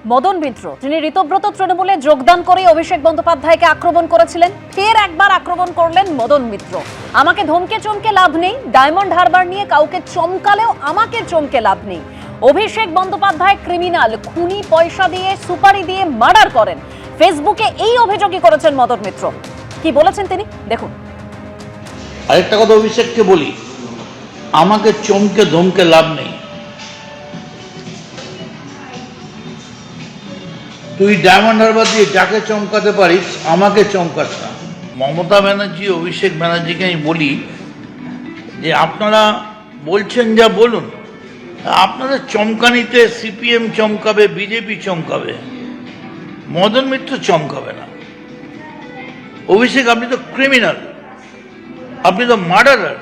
মদন মিত্র যিনি ঋতব্রত তৃণমূলে যোগদান করে অভিষেক বন্দ্যোপাধ্যায়কে আক্রমণ করেছিলেন, ফের একবার আক্রমণ করলেন মদন মিত্র। আমাকে ধমকে চমকে লাভ নেই, ডায়মন্ড হারবার নিয়ে কাউকে চমকালেও আমাকে চমকে লাভ নেই। অভিষেক বন্দ্যোপাধ্যায় ক্রিমিনাল, খুনি, পয়সা দিয়ে সুপারি দিয়ে মার্ডার করেন। ফেসবুকে এই অভিযোগই করেছেন মদন মিত্র। কি বলেছেন তিনি দেখুন। আরেকটা কথা অভিষেককে বলি, আমাকে চমকে ধমকে লাভ নেই। তুই ডায়মন্ড হারবার দিয়ে যাকে চমকাতে পারিস, আমাকে চমকাস না। মমতা ব্যানার্জি, অভিষেক ব্যানার্জিকে আমি বলি যে আপনারা বলছেন যা বলুন, আপনাদের চমকানিতে সিপিএম চমকাবে, বিজেপি চমকাবে, মদন মিত্র চমকাবে না। অভিষেক, আপনি তো ক্রিমিনাল, আপনি তো মার্ডারার,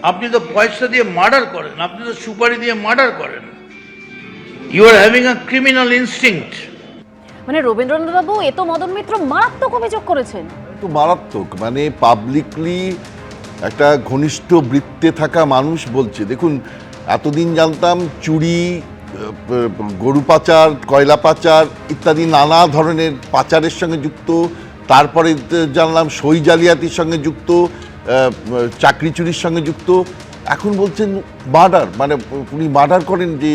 আপনি তো পয়সা দিয়ে মার্ডার করেন, আপনি তো সুপারি দিয়ে মার্ডার করেন। You are having a criminal instinct. মানে রবীন্দ্রনাথ বাবু, এ তো মদন মিত্র মারাত্মক অভিযোগ করেছেন। তো মারাত্মক, মানে পাবলিকলি একটা ঘনিষ্ঠ বৃত্তে থাকা মানুষ বলছে। দেখুন, এতদিন জানতাম চুরি, গরু পাচার, কয়লা পাচার ইত্যাদি নানা ধরনের পাচারের সঙ্গে যুক্ত, তারপরে জানলাম সই জালিয়াতির সঙ্গে যুক্ত, চাকরি চুরির সঙ্গে যুক্ত। এখন বলছেন মার্ডার, মানে উনি মার্ডার করেন, যে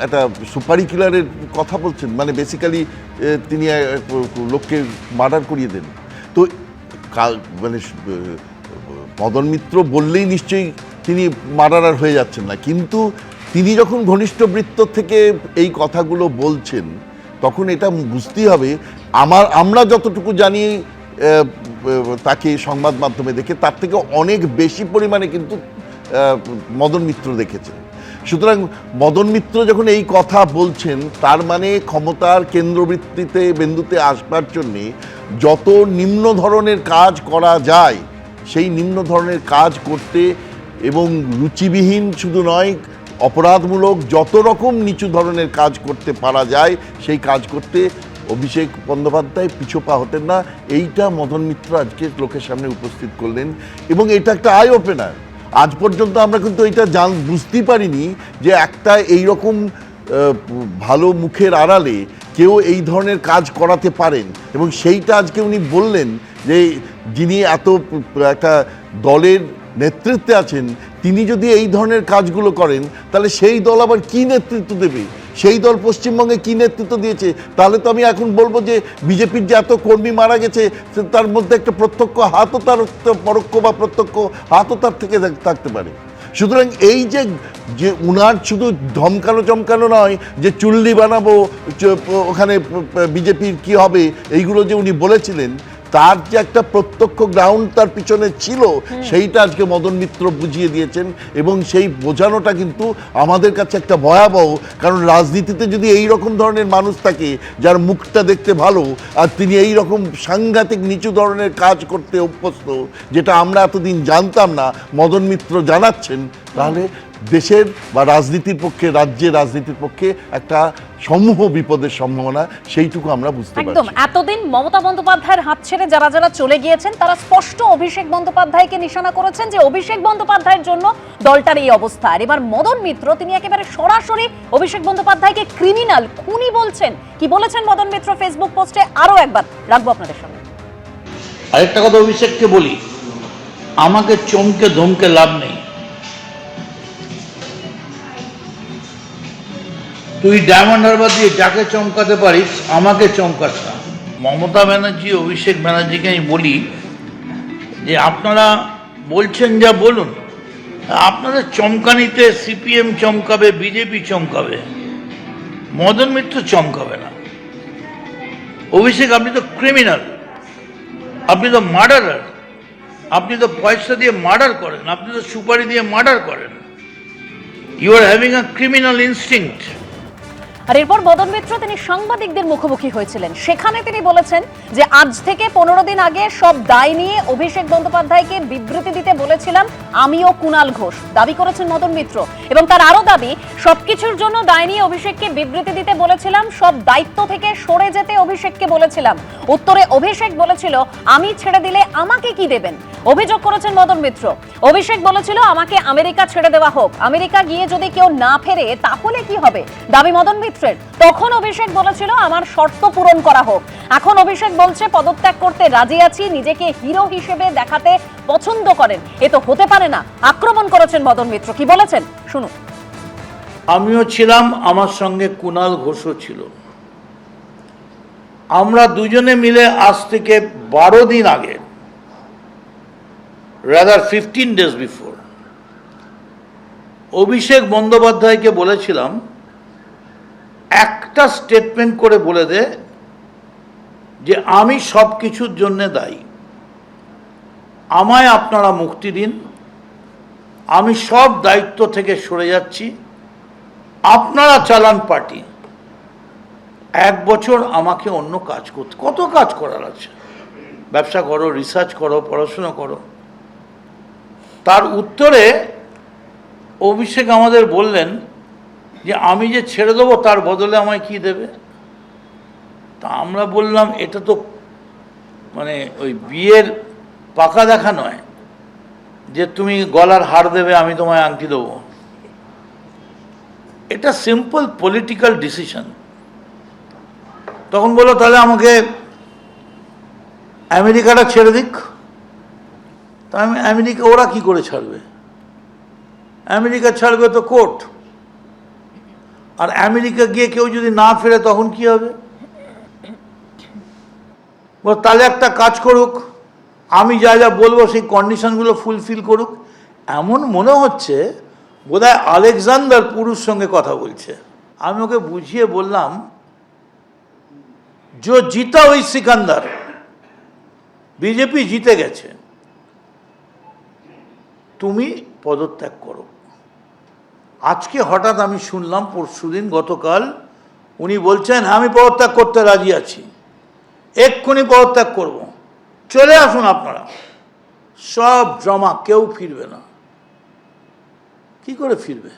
একটা সুপারি কিলারের কথা বলছেন, মানে বেসিক্যালি তিনি লোককে মার্ডার করিয়ে দেন। তো মানে মদন মিত্র বললেই নিশ্চয়ই তিনি মার্ডারার হয়ে যাচ্ছেন না, কিন্তু তিনি যখন ঘনিষ্ঠ বৃত্ত থেকে এই কথাগুলো বলছেন, তখন এটা বুঝতেই হবে আমরা যতটুকু জানি তাকে সংবাদ মাধ্যমে দেখে, তার থেকে অনেক বেশি পরিমাণে কিন্তু মদন মিত্র দেখেছেন। সুতরাং মদন মিত্র যখন এই কথা বলছেন, তার মানে ক্ষমতার কেন্দ্রবৃত্তিতে বিন্দুতে আসবার জন্যে যত নিম্ন ধরনের কাজ করা যায় সেই নিম্ন ধরনের কাজ করতে, এবং রুচিবিহীন শুধু নয়, অপরাধমূলক যত রকম নিচু ধরনের কাজ করতে পারা যায় সেই কাজ করতে অভিষেক বন্দ্যোপাধ্যায় পিছপা হতেন না। এইটা মদন মিত্র আজকে লোকের সামনে উপস্থিত করলেন, এবং এটা একটা আই ওপেনার। আজ পর্যন্ত আমরা কিন্তু এটা বুঝতেই পারিনি যে একটা এইরকম ভালো মুখের আড়ালে কেউ এই ধরনের কাজ করাতে পারেন, এবং সেইটা আজকে উনি বললেন যে যিনি এত একটা দলের নেতৃত্বে আছেন, তিনি যদি এই ধরনের কাজগুলো করেন, তাহলে সেই দল আবার কি নেতৃত্ব দেবে? সেই দল পশ্চিমবঙ্গে কি নেতৃত্ব দিয়েছে? তাহলে তো আমি এখন বলবো যে বিজেপির যে এত কর্মী মারা গেছে, তার মধ্যে একটা প্রত্যক্ষ হাতও তার, পরোক্ষ বা প্রত্যক্ষ হাতও তার থেকে থাকতে পারে। সুতরাং এই যে উনার শুধু ধমকানো চমকানো নয়, যে চুল্লি বানাবো ওখানে বিজেপির কি হবে, এইগুলো যে উনি বলেছিলেন, তার যে একটা প্রত্যক্ষ গ্রাউন্ড তার পিছনে ছিল, সেইটা আজকে মদন মিত্র বুঝিয়ে দিয়েছেন। এবং সেই বোঝানোটা কিন্তু আমাদের কাছে একটা ভয়াবহ, কারণ রাজনীতিতে যদি এই রকম ধরনের মানুষ থাকে যার মুখটা দেখতে ভালো, আর তিনি এই রকম সাংঘাতিক নিচু ধরনের কাজ করতে অভ্যস্ত, যেটা আমরা এতদিন জানতাম না, মদন মিত্র জানাচ্ছেন, তাহলে দেশের বা রাজনীতির পক্ষে, রাজ্যের রাজনীতির পক্ষে একটা সমূহ বিপদের সম্ভাবনা, সেইটুকু আমরা বুঝতে পারছি। একদম, এতদিন মমতা বন্দ্যোপাধ্যায়ের হাত ছেড়ে যারা যারা চলে গিয়েছেন, তারা স্পষ্ট অভিষেক বন্দ্যোপাধ্যায়কে নিশানা করেছেন যে অভিষেক বন্দ্যোপাধ্যায়ের জন্য দলটার এই অবস্থা। আর এবার মদন মিত্র তিনি একেবারে সরাসরি অভিষেক বন্দ্যোপাধ্যায়কে ক্রিমিনাল, খুনি বলছেন। কি বলেছেন মদন মিত্র ফেসবুক পোস্টে, আরো একবার রাখবো আপনাদের সামনে। আরেকটা কথা অভিষেককে বলি, আমাকে চমকে ধমকে লাভ নেই। তুই ডায়মন্ড হারবার দিয়ে যাকে চমকাতে পারিস, আমাকে চমকাস না। মমতা ব্যানার্জি, অভিষেক ব্যানার্জিকে আমি বলি যে আপনারা বলছেন যা বলুন, আপনাদের চমকানিতে সিপিএম চমকাবে, বিজেপি চমকাবে, মদন মিত্র চমকাবে না। অভিষেক, আপনি তো ক্রিমিনাল, আপনি তো মার্ডারার, আপনি তো পয়সা দিয়ে মার্ডার করেন, আপনি তো সুপারি দিয়ে মার্ডার করেন। You are having a criminal instinct. আর এরপর মদন মিত্র তিনি সাংবাদিকদের মুখোমুখি হয়েছিলেন। সেখানে তিনি বলেছেন যে আজ থেকে 15 দিন আগে সব দায় নিয়ে অভিষেক বন্দ্যোপাধ্যায়কে বিবৃতি দিতে বলেছিলাম আমিও কুণাল ঘোষ, দাবি করেছেন মদন মিত্র। এবং তার আরো দাবি, সবকিছুর জন্য দায় নিয়ে অভিষেককে বিবৃতি দিতে বলেছিলাম, সব দায়িত্ব থেকে সরে যেতে অভিষেককে বলেছিলাম। উত্তরে অভিষেক বলেছিল, আমি ছেড়ে দিলে আমাকে কি দেবেন? অভিযোগ করেছেন মদন মিত্র। অভিষেক বলেছিল আমাকে আমেরিকা ছেড়ে দেওয়া হোক, আমেরিকা গিয়ে যদি কেউ না ফেরে তাহলে কি হবে, দাবি মদন মিত্রের। তখন অভিষেক বলেছিল আমার শর্ত পূরণ করা হোক। এখন অভিষেক বলছে পদত্যাগ করতে রাজি আছি, নিজেকে হিরো হিসেবে দেখাতে পছন্দ করেন। এ তো হতে পারে না। আক্রমণ করেছেন মদন মিত্র, কি বলেছেন শুনুন। আমিও ছিলাম, আমার সঙ্গে কুণাল ঘোষও ছিল। আমরা দুজনে মিলে আজ থেকে 12 দিন আগে, রাদার 15 days বিফোর, অভিষেক বন্দ্যোপাধ্যায়কে বলেছিলাম একটা স্টেটমেন্ট করে বলে দে যে আমি সব কিছুর জন্য দায়ী, আমায় আপনারা মুক্তি দিন, আমি সব দায়িত্ব থেকে সরে যাচ্ছি, আপনারা চালান পার্টি, 1 বছর আমাকে অন্য কাজ করতে, কত কাজ করার আছে, ব্যবসা করো, রিসার্চ করো, পড়াশোনা করো। তার উত্তরে অভিষেক আমাদের বললেন যে আমি যে ছেড়ে দেবো তার বদলে আমায় কি দেবে। তা আমরা বললাম এটা তো মানে ওই বিয়ের পাকা দেখা নয় যে তুমি গলার হার দেবে আমি তোমায় আংটি দেবো। এটা সিম্পল পলিটিক্যাল ডিসিশন। তখন বললো তাহলে আমাকে আমেরিকাটা ছেড়ে দিক। তা আমি আমেরিকা, ওরা কি করে ছাড়বে? আমেরিকা ছাড়বে তো কোর্ট, আর আমেরিকা গিয়ে কেউ যদি না ফেরে তখন কি হবে? তাহলে একটা কাজ করুক, আমি যা যা বলবো সেই কন্ডিশনগুলো ফুলফিল করুক। এমন মনে হচ্ছে বোধহয় আলেকজান্ডার পুরুষ সঙ্গে কথা বলছে। আমি ওকে বুঝিয়ে বললাম जो जीता वही सिकंदर, বিজেপি জিতে গেছে, তুমি পদত্যাগ করো। আজকে হঠাৎ আমি শুনলাম পরশুদিন গতকাল উনি বলছেন আমি পদত্যাগ করতে রাজি আছি, এক্ষুনি পদত্যাগ করব, চলে আসুন আপনারা। সব ড্রামা, কেউ ফিরবে না। কি করে ফিরবে?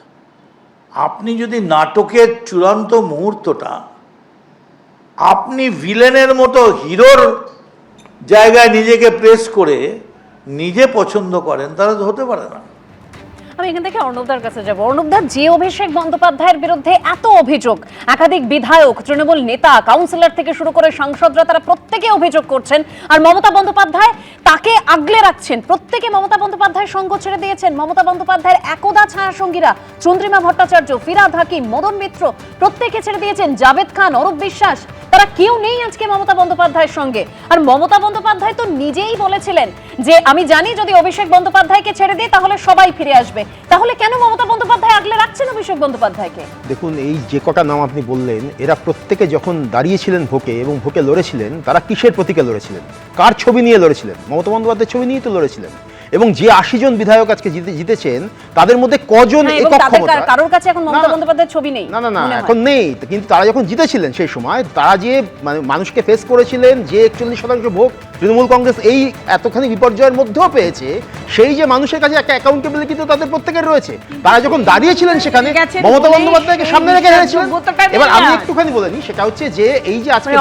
আপনি যদি নাটকের চূড়ান্ত মুহূর্তটা আপনি ভিলেনের মতো হিরোর জায়গায় নিজেকে প্লেস করে নিজে পছন্দ করেন, তাহলে তো হতে পারে না। আমি এখান থেকে অর্ণবদার কাছে যাব। অর্ণবদা, যে অভিষেক বন্দ্যোপাধ্যায়ের বিরুদ্ধে এত অভিযোগ, একাধিক বিধায়ক, তৃণমূল নেতা, কাউন্সিলর থেকে শুরু করে সাংসদরা তারা প্রত্যেকে অভিযোগ করছেন, আর মমতা বন্দ্যোপাধ্যায় তাকে আগলে রাখছেন। প্রত্যেকে মমতা বন্দ্যোপাধ্যায়ের সঙ্গ ছেড়ে দিয়েছেন। মমতা বন্দ্যোপাধ্যায়ের একদা ছায়া সঙ্গীরা চন্দ্রিমা ভট্টাচার্য, ফিরহাদ হাকিম, মদন মিত্র প্রত্যেকে ছেড়ে দিয়েছেন। জাভেদ খান, অরূপ বিশ্বাস, তারা কেউ নেই আজকে মমতা বন্দ্যোপাধ্যায়ের সঙ্গে। আর মমতা বন্দ্যোপাধ্যায় তো নিজেই বলেছিলেন যে আমি জানি যদি অভিষেক বন্দ্যোপাধ্যায়কে ছেড়ে দিই তাহলে সবাই ফিরে আসবে। তাহলে কেন মমতা বন্দ্যোপাধ্যায় আগলে রাখছেন অভিষেক বন্দ্যোপাধ্যায়কে? দেখুন, এই যে কটা নাম আপনি বললেন, এরা প্রত্যেকে যখন দাঁড়িয়েছিলেন ভোটে এবং ভোটে লড়েছিলেন, তারা কিসের প্রতীকে লড়েছিলেন, কার ছবি নিয়ে লড়েছিলেন? মমতা বন্দ্যোপাধ্যায়ের ছবি নিয়েই তো লড়েছিলেন। এবং যে 80 জন বিধায়ক আজকে জিতেছেন তাদের মধ্যে কজন একক ক্ষমতা? কারোর কাছে এখন মমতা বন্দ্যোপাধ্যায়ের ছবি নেই। না না না, এখন নেই, কিন্তু তারা যখন জিতেছিলেন সেই সময় তারা যে মানে মানুষকে ফেস করেছিলেন, যে 41% ভোট তৃণমূল কংগ্রেস এই এতখানি বিপর্যয়ের মধ্যেও পেয়েছে, সেই যে মানুষের কাছে একটা অ্যাকাউন্টেবিলিটি তো তাদের প্রত্যেকের রয়েছে। তারা যখন দাঁড়িয়েছিলেন সেখানে মমতা বন্দ্যোপাধ্যায়কে সামনে রেখে হেরেছিলেন। এবার আমি একটুখানি বলে নিই, সেটা হচ্ছে যে এই যে আজকে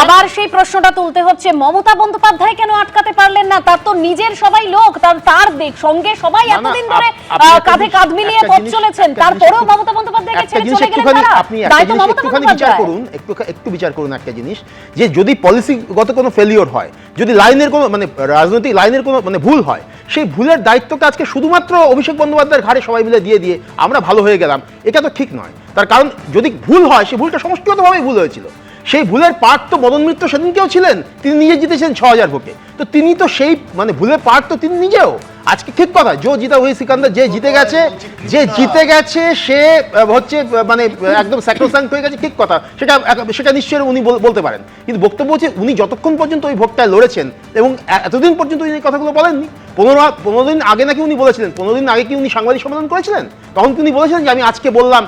আবার সেই প্রশ্নটা তুলতে হচ্ছে, মমতা বন্দ্যোপাধ্যায় কেন আটকাতে পারলেন না? তার তো নিজের সবাই লোক, তার সঙ্গে সবাই এতদিন ধরে কাঁধে কাঁধ মিলিয়ে পথ চলেছেন, তারপরেও মমতা বন্দ্যোপাধ্যায়কে ছেড়ে চলে গেলেন তারা। আপনি একটুখানি বিচার করুন, একটু বিচার করুন একটা জিনিস, যে যদি পলিসিগত কোনো ফেলিওর হয়, যদি লাইনের কোনো মানে রাজনৈতিক লাইনের কোনো মানে ভুল হয়, সেই ভুলের দায়িত্বটা আজকে শুধুমাত্র অভিষেক বন্দ্যোপাধ্যায়ের ঘাড়ে সবাই মিলে দিয়ে আমরা ভালো হয়ে গেলাম, এটা তো ঠিক নয়। তার কারণ যদি ভুল হয়, সেই ভুলটা সমষ্টিগতভাবেই ভুল হয়েছিল। সেই ভুলের পার্ট তো মদন মিত্র সেদিনকেও ছিলেন, তিনি নিজে জিতেছেন 6000 ভোটে, তো তিনি তো সেই মানে ভুলের পার্ট তো তিনি নিজেও। আজকে ঠিক কথা, জো জিতা ওই সিকান্দার, যে জিতে গেছে সে হচ্ছে মানে একদম স্যাক্রোস্যাঙ্ক্ট হয়ে গেছে, ঠিক কথা, সেটা নিশ্চয়ই উনি বলতে পারেন। কিন্তু বক্তব্য হচ্ছে উনি যতক্ষণ পর্যন্ত ওই ভোটটায় লড়েছেন এবং এতদিন পর্যন্ত উনি কথাগুলো বলেননি। 15 দিন আগে নাকি উনি বলেছিলেন, 15 দিন আগে কি উনি সাংবাদিক সম্মেলন করেছিলেন? তখন তিনি বলেছিলেন যে আমি আজকে বললাম,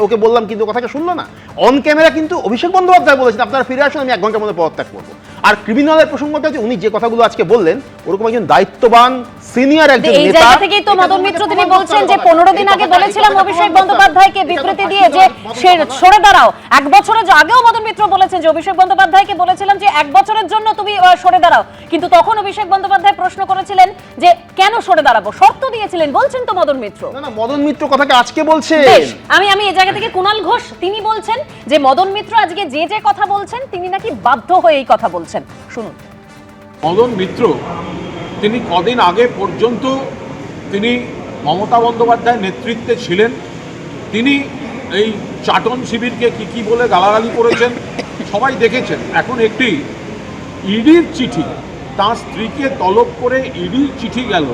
ওকে বললাম, কিন্তু কথাটা শুনলো না। অন ক্যামেরা কিন্তু অভিষেক বন্দ্যোপাধ্যায় বলেছেন আপনারা ফিরে আসুন, আমি 1 ঘন্টার মধ্যে পদত্যাগ করবো। আর ক্রিমিনালের প্রসঙ্গটা হচ্ছে উনি যে কথাগুলো আজকে বললেন ওরকম একজন দায়িত্ববান সিনিয়র একজন এই নেতা। জায়গা থেকেই তো মদন মিত্র তিনি বলছেন যে 15 দিন আগে বলেছিলাম অভিষেক বন্দ্যোপাধ্যায়কে বিবৃতি দিয়ে যে সে সরে দাঁড়াও। এক বছরের আগেও মদন মিত্র বলেছেন যে অভিষেক বন্দ্যোপাধ্যায়কে বলেছিলাম যে 1 বছরের জন্য তুমি সরে দাঁড়াও, কিন্তু তখন অভিষেক বন্দ্যোপাধ্যায় প্রশ্ন করেছিলেন যে কেন সরে দাঁড়াবো, শর্ত দিয়েছিলেন, বলছেন তো মদন মিত্র। না না, মদন মিত্র কথাকে আজকে বলছে। বেশ, আমি এই জায়গা থেকে কুণাল ঘোষ তিনি বলছেন যে মদন মিত্র আজকে যে কথা বলছেন তিনি নাকি বাধ্য হয়ে এই কথা বলছেন, শুনুন। মদন মিত্র তিনি কদিন আগে পর্যন্ত তিনি মমতা বন্দ্যোপাধ্যায়ের নেতৃত্বে ছিলেন, তিনি এই চাটন শিবিরকে কি বলে গালাগালি করেছেন সবাই দেখেছেন। এখন একটি ইডির চিঠি, তার স্ত্রীকে তলব করে ইডির চিঠি গেল,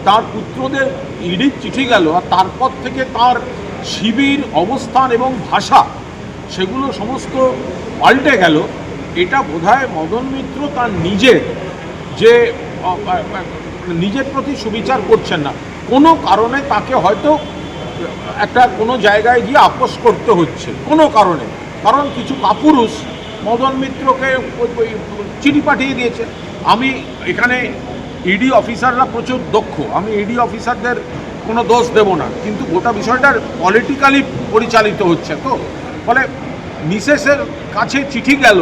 তার পুত্রদের ইডির চিঠি গেল, আর তারপর থেকে তার শিবির অবস্থান এবং ভাষা সেগুলো সমস্ত পাল্টে গেল। এটা বোধহয় মদন মিত্র তার নিজের প্রতি সুবিচার করছেন না, কোনো কারণে তাকে হয়তো একটা কোনো জায়গায় গিয়ে আপোস করতে হচ্ছে কোনো কারণে, কারণ কিছু কাপুরুষ মদন মিত্রকে চিঠি পাঠিয়ে দিয়েছে। আমি এখানে ইডি অফিসাররা প্রচুর দক্ষ, আমি ইডি অফিসারদের কোনো দোষ দেব না, কিন্তু গোটা বিষয়টার পলিটিক্যালি পরিচালিত হচ্ছে। তো ফলে মিসেসের কাছে চিঠি গেল,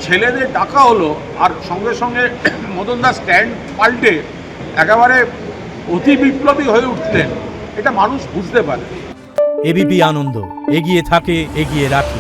ছেলেদের ডাকা হলো, আর সঙ্গে সঙ্গে মদনদা স্ট্যান্ড পাল্টে একেবারে অতি বিপ্লবী হয়ে উঠলেন, এটা মানুষ বুঝতে পারে। এবিপি আনন্দ, এগিয়ে থাকে, এগিয়ে রাখে।